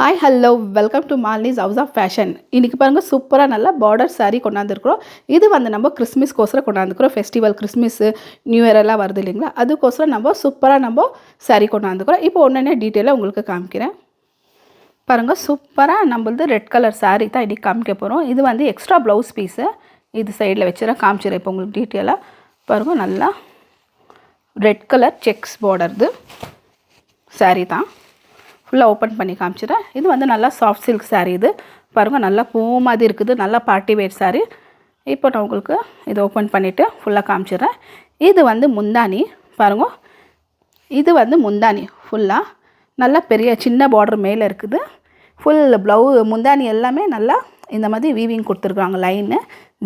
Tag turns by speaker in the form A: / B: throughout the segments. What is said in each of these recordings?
A: Hi hello welcome to Malini's house of fashion. இன்றைக்கி பாருங்கள் சூப்பராக நல்லா பார்டர் சாரீ கொண்டாந்துருக்குறோம். இது வந்து நம்ம கிறிஸ்மஸ்க்கோசரம் கொண்டாந்துக்கிறோம். ஃபெஸ்டிவல் கிறிஸ்மஸ்ஸு நியூ இயர் எல்லாம் வருது இல்லைங்களா, அதுக்கோசரம் நம்ம சூப்பராக நம்ம சாரீ கொண்டாந்துக்கிறோம். இப்போ ஒன்று டீட்டெயிலாக உங்களுக்கு காமிக்கிறேன் பாருங்கள். சூப்பராக நம்மளது ரெட் கலர் சாரீ தான் இன்றைக்கி காமிக்க போகிறோம். இது வந்து எக்ஸ்ட்ரா ப்ளவுஸ் பீஸு இது சைடில் வச்சுறேன், காமிச்சிடறேன் இப்போ உங்களுக்கு டீட்டெயிலாக பாருங்கள். நல்லா ரெட் கலர் செக்ஸ் பார்டர்து சாரீ தான் ஃபுல்லாக ஓப்பன் பண்ணி காமிச்சிடுறேன். இது வந்து நல்லா சாஃப்ட் சில்க் சாரீ. இது பாருங்கள் நல்லா பூ மாதிரி இருக்குது, நல்லா பார்ட்டி வேர் சாரீ. இப்போ நான் உங்களுக்கு இதை ஓப்பன் பண்ணிவிட்டு ஃபுல்லாக காமிச்சிடுறேன். இது வந்து முந்தானி பாருங்கள். இது வந்து முந்தானி ஃபுல்லாக நல்லா பெரிய சின்ன பார்டர் மேலே இருக்குது. ஃபுல் முந்தானி எல்லாமே நல்லா இந்த மாதிரி வீவிங் கொடுத்துருக்குறாங்க. லைனு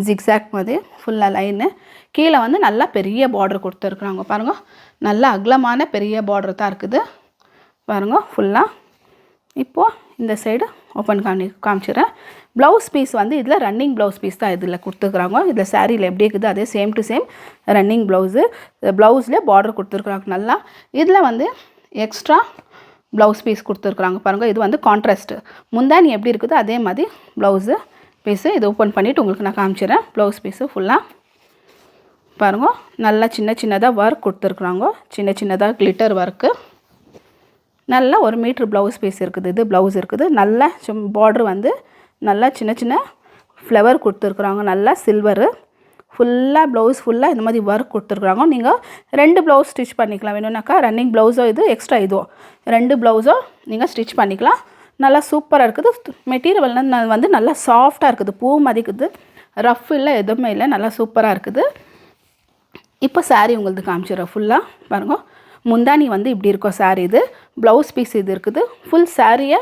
A: ஜிக்ஸாக் மாதிரி ஃபுல்லாக லைனு. கீழே வந்து நல்லா பெரிய பார்டர் கொடுத்துருக்குறாங்க பாருங்கள். நல்லா அகலமான பெரிய பார்டர் தான் இருக்குது பாருங்கள் ஃபுல்லாக. இப்போது இந்த சைடு ஓப்பன் காமிச்சிடுறேன். ப்ளவுஸ் பீஸ் வந்து இதில் ரன்னிங் ப்ளவுஸ் பீஸ் தான் இதில் கொடுத்துருக்குறாங்க. இதில் சாரியில் எப்படி இருக்குது அதே same to same running blouse. ப்ளவுஸ்லேயே பார்டர் கொடுத்துருக்குறாங்க நல்லா. இதில் வந்து எக்ஸ்ட்ரா ப்ளவுஸ் பீஸ் கொடுத்துருக்குறாங்க பாருங்கள். இது வந்து கான்ட்ராஸ்ட்டு முந்தானி எப்படி இருக்குதோ அதே மாதிரி ப்ளவுஸு பீஸு. இது ஓப்பன் பண்ணிவிட்டு உங்களுக்கு நான் காமிச்சிடுறேன். ப்ளவுஸ் பீஸு ஃபுல்லாக பாருங்கள். நல்லா சின்ன சின்னதாக ஒர்க் கொடுத்துருக்குறாங்க, சின்ன சின்னதாக கிளிட்டர் ஒர்க்கு. நல்லா 1 மீட்ரு ப்ளவுஸ் பீஸ் இருக்குது. இது ப்ளவுஸ் இருக்குது. நல்லா பார்ட்ரு வந்து நல்லா சின்ன சின்ன ஃப்ளவர் கொடுத்துருக்குறாங்க. நல்லா சில்வரு ஃபுல்லாக ப்ளவுஸ் ஃபுல்லாக இந்த மாதிரி ஒர்க் கொடுத்துருக்குறாங்க. நீங்கள் 2 ப்ளவுஸ் ஸ்டிச் பண்ணிக்கலாம் வேணும்னாக்கா. ரன்னிங் ப்ளவுஸோ இது எக்ஸ்ட்ரா இதுவோ 2 ப்ளவுஸோ நீங்கள் ஸ்டிச் பண்ணிக்கலாம். நல்லா சூப்பராக இருக்குது. மெட்டீரியல் வந்து நல்லா சாஃப்டாக இருக்குது, பூ மதிக்குது, ரஃப் இல்லை எதுவுமே இல்லை, நல்லா சூப்பராக இருக்குது. இப்போ சாரீ உங்களுக்கு காமிச்சிடுறேன் ஃபுல்லாக பாருங்கள். முந்தானி வந்து இப்படி இருக்கும் சாரீ. இது ப்ளவுஸ் பீஸ் இது இருக்குது. ஃபுல் சாரியை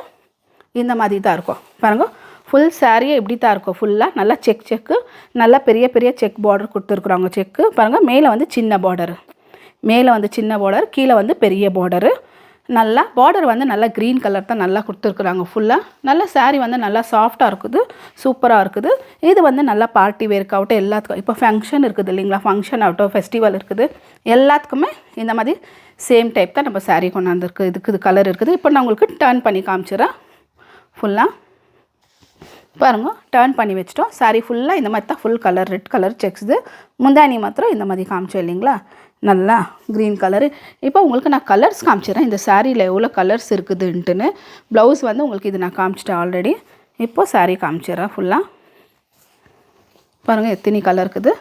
A: இந்த மாதிரி தான் இருக்கும் பாருங்கள். ஃபுல் சாரியை இப்படி தான் இருக்கும் ஃபுல்லாக. நல்லா செக்கு நல்லா பெரிய பெரிய செக் பார்டர் கொடுத்துருக்குறாங்க. செக்கு பாருங்கள். மேலே வந்து சின்ன பார்டரு, மேலே வந்து சின்ன பார்டர், கீழே வந்து பெரிய பார்டரு. நல்லா பார்டர் வந்து நல்லா க்ரீன் கலர் தான் நல்லா கொடுத்துருக்குறாங்க ஃபுல்லாக. நல்ல சாரீ வந்து நல்லா சாஃப்டாக இருக்குது, சூப்பராக இருக்குது. இது வந்து நல்லா பார்ட்டி வேர்க்கு ஆகட்டும், எல்லாத்துக்கும் இப்போ ஃபங்க்ஷன் இருக்குது இல்லைங்களா, ஃபங்க்ஷன் ஆகட்டும், ஃபெஸ்டிவல் இருக்குது, எல்லாத்துக்குமே இந்த மாதிரி சேம் டைப் தான் நம்ம சாரீ கொண்டாந்துருக்கு. இதுக்கு இது கலர் இருக்குது. இப்போ நான் உங்களுக்கு டர்ன் பண்ணி காமிச்சிடுறேன் ஃபுல்லாக பாருங்கள். டர்ன் பண்ணி வச்சிட்டோம். சாரீ ஃபுல்லாக இந்த மாதிரி தான் full colour red colour checks. முந்தானி மாத்திரம் இந்த மாதிரி காமிச்சோம் இல்லைங்களா, நல்லா க்ரீன் கலரு. இப்போ உங்களுக்கு நான் கலர்ஸ் காமிச்சிடுறேன் இந்த சாரியில் எவ்வளோ கலர்ஸ் இருக்குதுன்ட்டுன்னு. ப்ளவுஸ் வந்து உங்களுக்கு இது நான் காமிச்சிட்டேன் ஆல்ரெடி. இப்போது சாரீ காமிச்சிடுறேன் ஃபுல்லாக பாருங்கள் எத்தனை கலர் இருக்குது.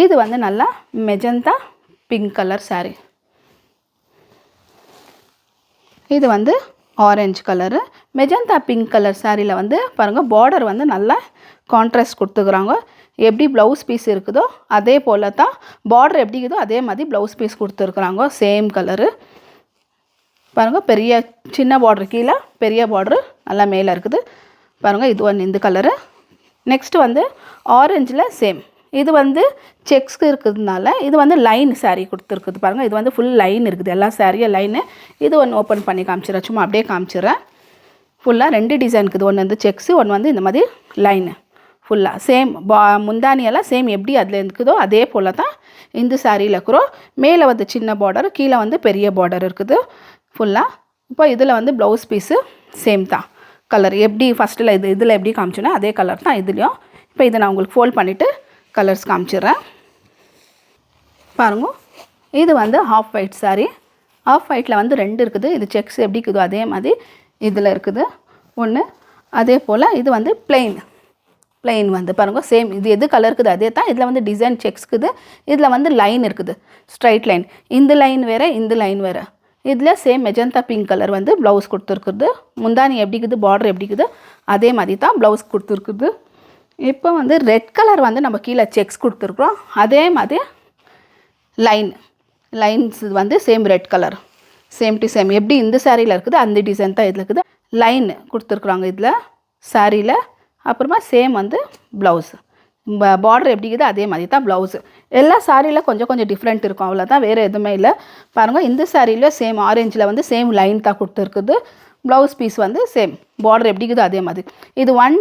A: இது வந்து நல்லா மெஜந்தா பிங்க் கலர் சாரீ. இது வந்து orange colour. Magenta pink colour சாரியில் வந்து பாருங்கள் பார்டர் வந்து நல்லா கான்ட்ராஸ்ட் கொடுத்துக்கிறாங்க. எப்படி ப்ளவுஸ் பீஸ் இருக்குதோ அதே போல் தான் பார்டர் எப்படி இருக்குதோ அதே மாதிரி ப்ளவுஸ் பீஸ் கொடுத்துருக்குறாங்க. சேம் கலரு பாருங்கள். பெரிய சின்ன பார்டர் கீழே, பெரிய பார்டரு நல்லா மேலே இருக்குது பாருங்கள். இது ஒன்று இந்த கலரு. நெக்ஸ்ட்டு வந்து ஆரஞ்சில் சேம். இது வந்து செக்ஸ்க்கு இருக்கிறதுனால இது வந்து லைன் சாரீ கொடுத்துருக்குது பாருங்கள். இது வந்து ஃபுல் லைன் இருக்குது, எல்லா சாரியும் லைனு. இது ஒன்று ஓப்பன் பண்ணி காமிச்சிடுறேன், சும்மா அப்படியே காமிச்சிடுறேன். ஃபுல்லாக 2 டிசைன் இருக்குது. ஒன்று வந்து செக்ஸு, ஒன்று வந்து இந்த மாதிரி லைனு. ஃபுல்லாக சேம் முந்தானியெல்லாம் சேம் எப்படி அதில் இருக்குதோ அதே போல் தான் இந்த சாரியில் இருக்கிறோம். மேலே வந்து சின்ன பார்டர், கீழே வந்து பெரிய பார்டர் இருக்குது ஃபுல்லாக. இப்போ இதில் வந்து ப்ளவுஸ் பீஸு சேம் தான் கலர். எப்படி ஃபஸ்ட்டில் இதில் எப்படி காமிச்சோன்னா அதே கலர் தான் இதுலேயும். இப்போ இதை நான் உங்களுக்கு ஃபோல்ட் பண்ணிவிட்டு கலர்ஸ் காமிச்சிடுறேன் பாருங்க. இது வந்து ஆஃப் ஒயிட் சாரீ. ஆஃப் ஒயிட்டில் வந்து 2 இருக்குது. இது செக்ஸ் எப்படி இருக்குதோ அதே மாதிரி இதில் இருக்குது ஒன்று. அதே போல் இது வந்து பிளெயின் வந்து பாருங்கள் சேம். இது எது கலர் இருக்குது அதே தான். இதில் வந்து டிசைன் செக்ஸ்க்குது. இதில் வந்து லைன் இருக்குது, ஸ்ட்ரைட் லைன். இந்த லைன் வேறு, இந்த லைன் வேறு. இதில் சேம் மெஜந்தா பிங்க் கலர் வந்து ப்ளவுஸ் கொடுத்துருக்குது. முந்தானி எப்படி இருக்குது, பார்டர் எப்படி இருக்குது அதே மாதிரி தான் ப்ளவுஸ் கொடுத்துருக்குது. இப்போ வந்து ரெட் கலர் வந்து நம்ம கீழே செக்ஸ் கொடுத்துருக்குறோம். அதே மாதிரி லைன்ஸ் வந்து same red colour, same to same எப்படி இந்த சாரியில் இருக்குது அந்த டிசைன் தான் இதில் இருக்குது. லைன் கொடுத்துருக்குறாங்க இதில் சாரியில். அப்புறமா சேம் வந்து ப்ளவுஸு பார்டர் எப்படி இருக்குது அதே மாதிரி தான் ப்ளவுஸு. எல்லா சாரியில் கொஞ்சம் கொஞ்சம் டிஃப்ரெண்ட் இருக்கும், அவ்வளோதான், வேறு எதுவுமே இல்லை பாருங்கள். இந்த சாரியில் சேம் ஆரஞ்சில் வந்து சேம் லைன் தான் கொடுத்துருக்குது. ப்ளவுஸ் பீஸ் வந்து சேம் பார்டர் எப்படி இருக்குதோ அதே மாதிரி. இது 1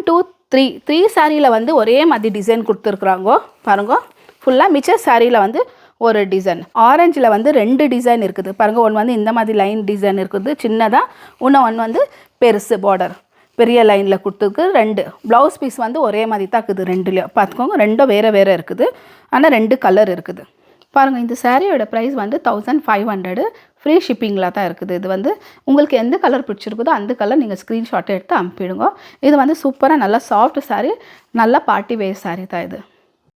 A: 2 3 சாரியில் வந்து ஒரே மாதிரி டிசைன் கொடுத்துருக்குறாங்க பாருங்க. ஃபுல்லாக மிச்ச சாரியில் வந்து ஒரு டிசைன். ஆரஞ்சில் வந்து 2 டிசைன் இருக்குது பாருங்கள். ஒன்று வந்து இந்த மாதிரி லைன் டிசைன் இருக்குது சின்னதாக, ஒன்று வந்து பெருசு பார்டர். பெரிய லைனில் கொடுத்துருக்கு. 2 ப்ளவுஸ் பீஸ் வந்து ஒரே மாதிரி தான் இருக்குது ரெண்டுலேயும். பார்த்துக்கோங்க, ரெண்டும் வேறு வேறு இருக்குது. ஆனால் 2 கலர் இருக்குது. பாருங்கள், இந்த சாரியோட ப்ரைஸ் வந்து 1500. ஃப்ரீ ஷிப்பிங்கில் தான் இருக்குது. இது வந்து உங்களுக்கு எந்த கலர் பிடிச்சிருக்குதோ அந்த கலர் நீங்கள் ஸ்க்ரீன்ஷாட் எடுத்து அனுப்பிடுங்க. இது வந்து சூப்பராக நல்லா சாஃப்ட் சாரீ, நல்லா பார்ட்டி வேர் சாரீ தான் இது.